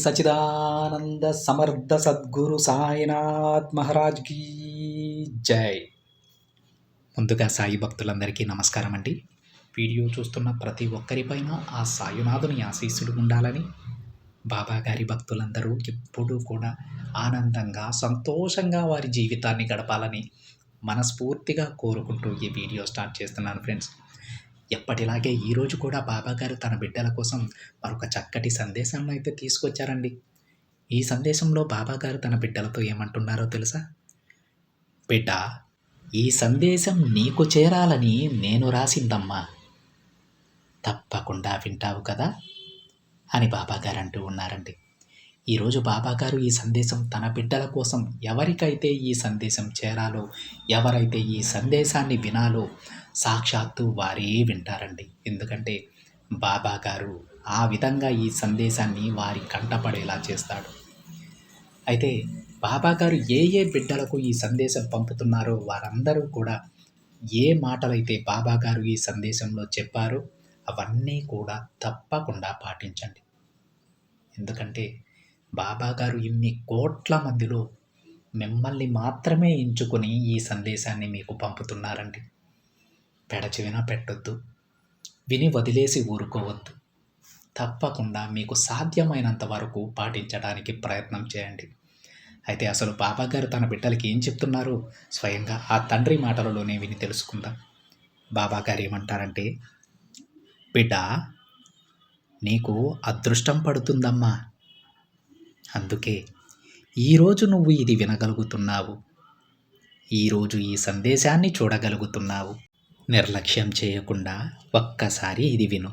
సచిదానంద సమర్థ సద్గురు సాయినాథ్ మహారాజ్ కీ జై. ముందుగా సాయి భక్తులందరికీ నమస్కారం అండి. వీడియో చూస్తున్న ప్రతి ఒక్కరిపైన ఆ సాయినాథుని ఆశీస్సులు ఉండాలని, బాబా గారి భక్తులందరూ ఎప్పుడూ కూడా ఆనందంగా సంతోషంగా వారి జీవితాన్ని గడపాలని మనస్ఫూర్తిగా కోరుకుంటూ ఈ వీడియో స్టార్ట్ చేస్తున్నాను ఫ్రెండ్స్. ఎప్పటిలాగే ఈరోజు కూడా బాబాగారు తన బిడ్డల కోసం మరొక చక్కటి సందేశాన్ని అయితే తీసుకొచ్చారండి. ఈ సందేశంలో బాబాగారు తన బిడ్డలతో ఏమంటున్నారో తెలుసా? బిడ్డ, ఈ సందేశం నీకు చేరాలని నేను రాసిందమ్మా, తప్పకుండా వింటావు కదా అని బాబాగారు అంటూ ఉన్నారండి. ఈరోజు బాబాగారు ఈ సందేశం తన బిడ్డల కోసం, ఎవరికైతే ఈ సందేశం చేరాలో, ఎవరైతే ఈ సందేశాన్ని వినాలో సాక్షాత్తు వారే వింటారండి. ఎందుకంటే బాబాగారు ఆ విధంగా ఈ సందేశాన్ని వారి కంటపడేలా చేస్తాడు. అయితే బాబాగారు ఏ ఏ బిడ్డలకు ఈ సందేశం పంపుతున్నారో వారందరూ కూడా ఏ మాటలైతే బాబాగారు ఈ సందేశంలో చెప్పారో అవన్నీ కూడా తప్పకుండా పాటించండి. ఎందుకంటే బాబాగారు ఇన్ని కోట్ల మందిలో మిమ్మల్ని మాత్రమే ఎంచుకొని ఈ సందేశాన్ని మీకు పంపుతున్నారండి. పెడచెవిన పెట్టొద్దు, విని వదిలేసి ఊరుకోవద్దు. తప్పకుండా మీకు సాధ్యమైనంత వరకు పాటించడానికి ప్రయత్నం చేయండి. అయితే అసలు బాబాగారు తన బిడ్డలకి ఏం చెప్తున్నారో స్వయంగా ఆ తండ్రి మాటలలోనే విని తెలుసుకుందాం. బాబాగారు ఏమంటారంటే, బిడ్డ, నీకు అదృష్టం పడుతుందమ్మా. అందుకే ఈరోజు నువ్వు ఇది వినగలుగుతున్నావు, ఈరోజు ఈ సందేశాన్ని చూడగలుగుతున్నావు. నిర్లక్ష్యం చేయకుండా ఒక్కసారి ఇది విను.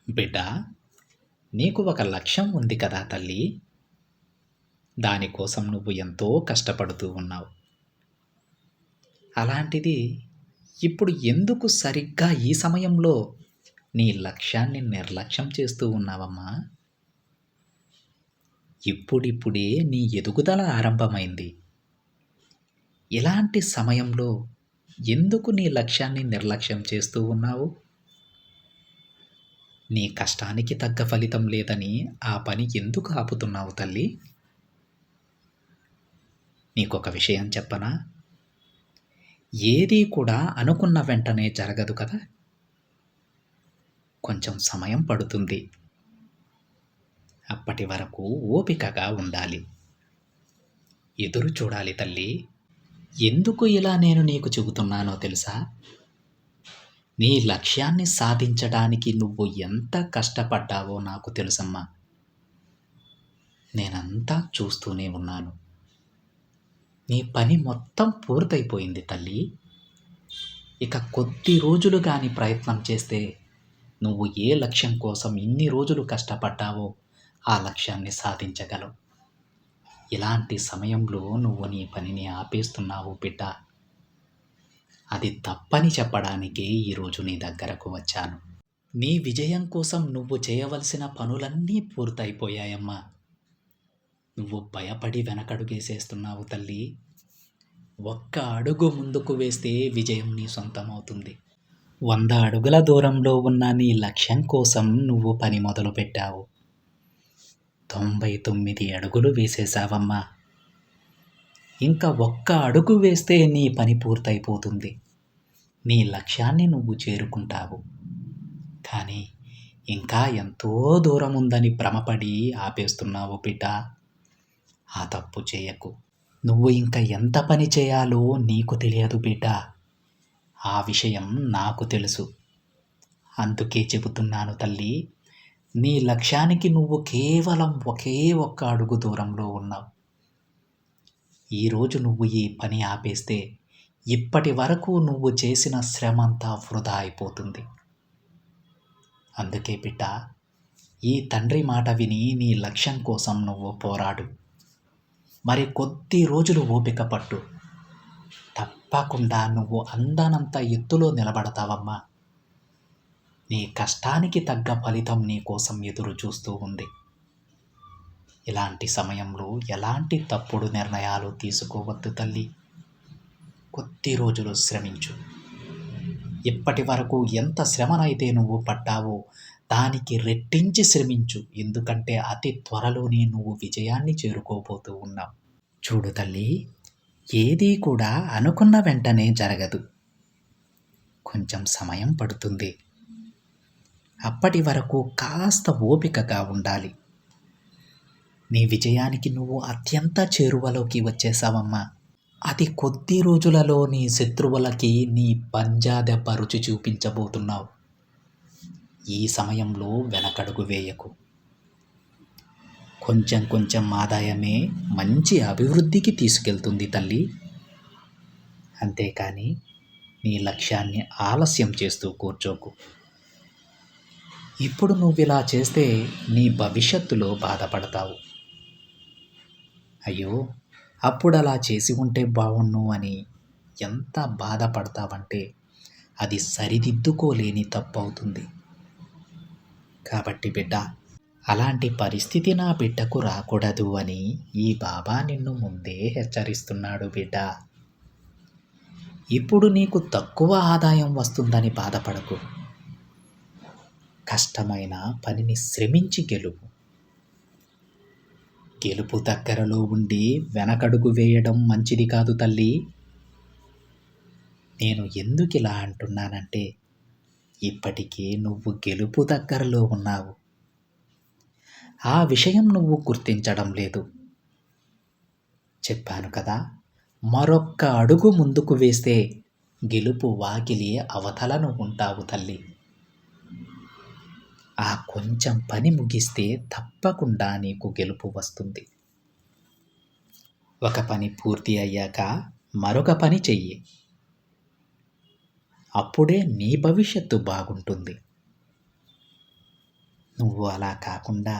బిడ్డ, నీకు ఒక లక్ష్యం ఉంది కదా తల్లి, దానికోసం నువ్వు ఎంతో కష్టపడుతూ ఉన్నావు. అలాంటిది ఇప్పుడు ఎందుకు సరిగ్గా ఈ సమయంలో నీ లక్ష్యాన్ని నిర్లక్ష్యం చేస్తూ ఉన్నావమ్మా? ఇప్పుడిప్పుడే నీ ఎదుగుదల ఆరంభమైంది. ఇలాంటి సమయంలో ఎందుకు నీ లక్ష్యాన్ని నిర్లక్ష్యం చేస్తూ ఉన్నావు? నీ కష్టానికి తగ్గ ఫలితం లేదని ఆ పని ఎందుకు ఆపుతున్నావు తల్లి? నీకొక విషయం చెప్పనా? ఏదీ కూడా అనుకున్న వెంటనే జరగదు కదా. కొంచెం సమయం పడుతుంది. అప్పటి వరకు ఓపికగా ఉండాలి, ఎదురు చూడాలి తల్లి. ఎందుకు ఇలా నేను నీకు చెబుతున్నానో తెలుసా? నీ లక్ష్యాన్ని సాధించడానికి నువ్వు ఎంత కష్టపడ్డావో నాకు తెలుసమ్మా. నేనంతా చూస్తూనే ఉన్నాను. నీ పని మొత్తం పూర్తయిపోయింది తల్లి. ఇక కొద్ది రోజులు కానీ ప్రయత్నం చేస్తే నువ్వు ఏ లక్ష్యం కోసం ఇన్ని రోజులు కష్టపడ్డావో ఆ లక్ష్యాన్ని సాధించగలవు. ఇలాంటి సమయంలో నువ్వు నీ పనిని ఆపేస్తున్నావు బిడ్డ. అది తప్పని చెప్పడానికే ఈరోజు నీ దగ్గరకు వచ్చాను. నీ విజయం కోసం నువ్వు చేయవలసిన పనులన్నీ పూర్తయిపోయాయమ్మా. నువ్వు భయపడి వెనకడుగేసేస్తున్నావు తల్లి. ఒక్క అడుగు ముందుకు వేస్తే విజయం నీ సొంతమవుతుంది. 100 అడుగుల దూరంలో ఉన్న నీ లక్ష్యం కోసం నువ్వు పని మొదలుపెట్టావు. 99 అడుగులు వేసేసావమ్మా. ఇంకా ఒక్క అడుగు వేస్తే నీ పని పూర్తయిపోతుంది. నీ లక్ష్యాన్ని నువ్వు చేరుకుంటావు. కానీ ఇంకా ఎంతో దూరం ఉందని భ్రమపడి ఆపేస్తున్నావు బిడ్డ. ఆ తప్పు చేయకు. నువ్వు ఇంకా ఎంత పని చేయాలో నీకు తెలియదు బిడ్డ. ఆ విషయం నాకు తెలుసు. అందుకే చెబుతున్నాను తల్లి, నీ లక్ష్యానికి నువ్వు కేవలం ఒకే ఒక్క అడుగు దూరంలో ఉన్నావు. ఈరోజు నువ్వు ఈ పని ఆపేస్తే ఇప్పటి వరకు నువ్వు చేసిన శ్రమంతా వృధా అయిపోతుంది. అందుకే బిడ్డ, ఈ తండ్రి మాట విని నీ లక్ష్యం కోసం నువ్వు పోరాడు. మరి కొద్ది రోజులు ఓపిక పట్టు. తప్పకుండా నువ్వు అందనంత ఎత్తులో నిలబడతావమ్మా. నీ కష్టానికి తగ్గ ఫలితం నీ కోసం ఎదురు చూస్తూ ఉంది. ఇలాంటి సమయంలో ఎలాంటి తప్పుడు నిర్ణయాలు తీసుకోవద్దు తల్లి. కొద్ది రోజులు శ్రమించు. ఇప్పటి వరకు ఎంత శ్రమనైతే నువ్వు పడ్డావో దానికి రెట్టించి శ్రమించు. ఎందుకంటే అతి త్వరలోనే నువ్వు విజయాన్ని చేరుకోబోతూ ఉన్నావు. చూడు తల్లి, ఏదీ కూడా అనుకున్న వెంటనే జరగదు. కొంచెం సమయం పడుతుంది. అప్పటి వరకు కాస్త ఓపికగా ఉండాలి. నీ విజయానికి నువ్వు అత్యంత చేరువలోకి వచ్చేసావమ్మా. అతి కొద్ది రోజులలో నీ శత్రువులకి నీ పంజా దెబ్బ రుచి చూపించబోతున్నావు. ఈ సమయంలో వెనకడుగు వేయకు. కొంచెం కొంచెం ఆదాయమే మంచి అభివృద్ధికి తీసుకెళ్తుంది తల్లి. అంతేకాని నీ లక్ష్యాన్ని ఆలస్యం చేస్తూ కూర్చోకు. ఇప్పుడు నువ్విలా చేస్తే నీ భవిష్యత్తులో బాధపడతావు. అయ్యో, అప్పుడు అలా చేసి ఉంటే బావుణ్ణు అని ఎంత బాధపడతావంటే అది సరిదిద్దుకోలేని తప్పు అవుతుంది. కాబట్టి బిడ్డ, అలాంటి పరిస్థితి నా బిడ్డకు రాకూడదు అని ఈ బాబా నిన్ను ముందే హెచ్చరిస్తున్నాడు బిడ్డ. ఇప్పుడు నీకు తక్కువ ఆదాయం వస్తుందని బాధపడకు. కష్టమైన పనిని శ్రమించి గెలుపు. గెలుపు దగ్గరలో ఉండి వెనకడుగు వేయడం మంచిది కాదు తల్లి. నేను ఎందుకు ఇలా అంటున్నానంటే, ఇప్పటికే నువ్వు గెలుపు దగ్గరలో ఉన్నావు. ఆ విషయం నువ్వు గుర్తించడం లేదు. చెప్పాను కదా, మరొక్క అడుగు ముందుకు వేస్తే గెలుపు వాకిలి అవతలను ఉంటావు తల్లి. ఆ కొంచెం పని ముగిస్తే తప్పకుండా నీకు గెలుపు వస్తుంది. ఒక పని పూర్తి అయ్యాక మరొక పని చెయ్యి. అప్పుడే నీ భవిష్యత్తు బాగుంటుంది. నువ్వు అలా కాకుండా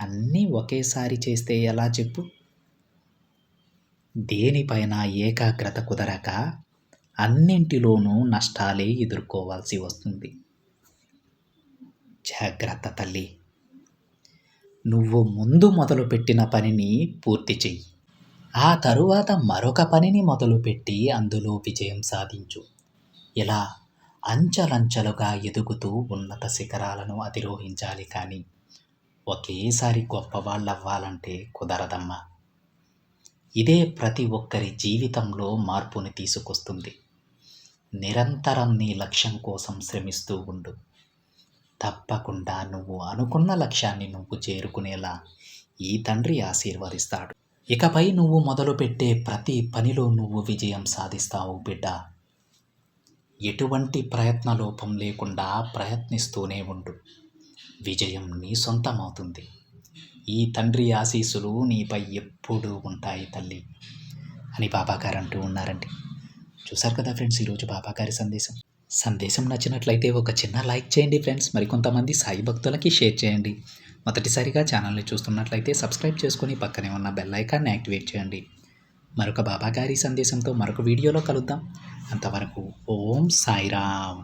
అన్నీ ఒకేసారి చేస్తే ఎలా చెప్పు? దేనిపైన ఏకాగ్రత కుదరక అన్నింటిలోనూ నష్టాలే ఎదుర్కోవాల్సి వస్తుంది. జాగ్రత్త తల్లి. నువ్వు ముందు మొదలుపెట్టిన పనిని పూర్తి చెయ్యి. ఆ తరువాత మరొక పనిని మొదలుపెట్టి అందులో విజయం సాధించు. ఇలా అంచెలంచెలుగా ఎదుగుతూ ఉన్నత శిఖరాలను అధిరోహించాలి. కానీ ఒకేసారి గొప్పవాళ్ళవ్వాలంటే కుదరదమ్మా. ఇదే ప్రతి ఒక్కరి జీవితంలో మార్పుని తీసుకొస్తుంది. నిరంతరం నీ లక్ష్యం కోసం శ్రమిస్తూ ఉండు. తప్పకుండా నువ్వు అనుకున్న లక్ష్యాన్ని నువ్వు చేరుకునేలా ఈ తండ్రి ఆశీర్వదిస్తాడు. ఇకపై నువ్వు మొదలుపెట్టే ప్రతి పనిలో నువ్వు విజయం సాధిస్తావు బిడ్డ. ఎటువంటి ప్రయత్నలోపం లేకుండా ప్రయత్నిస్తూనే ఉండు. విజయం నీ సొంతమవుతుంది. ఈ తండ్రి ఆశీస్సులు నీపై ఎప్పుడూ ఉంటాయి తల్లి అని బాబాగారు అంటూ ఉన్నారండి. చూసారు కదా ఫ్రెండ్స్, ఈరోజు బాబాగారి సందేశం నచ్చినట్లయితే ఒక చిన్న లైక్ చేయండి ఫ్రెండ్స్. మరికొంతమంది సాయి భక్తులకి షేర్ చేయండి. మొదటిసారిగా ఛానల్ని చూస్తున్నట్లయితే సబ్స్క్రైబ్ చేసుకొని పక్కనే ఉన్న బెల్ ఐకాన్ని యాక్టివేట్ చేయండి. మరొక బాబాగారి సందేశంతో మరొక వీడియోలో కలుద్దాం. అంతవరకు ఓం సాయిరామ్.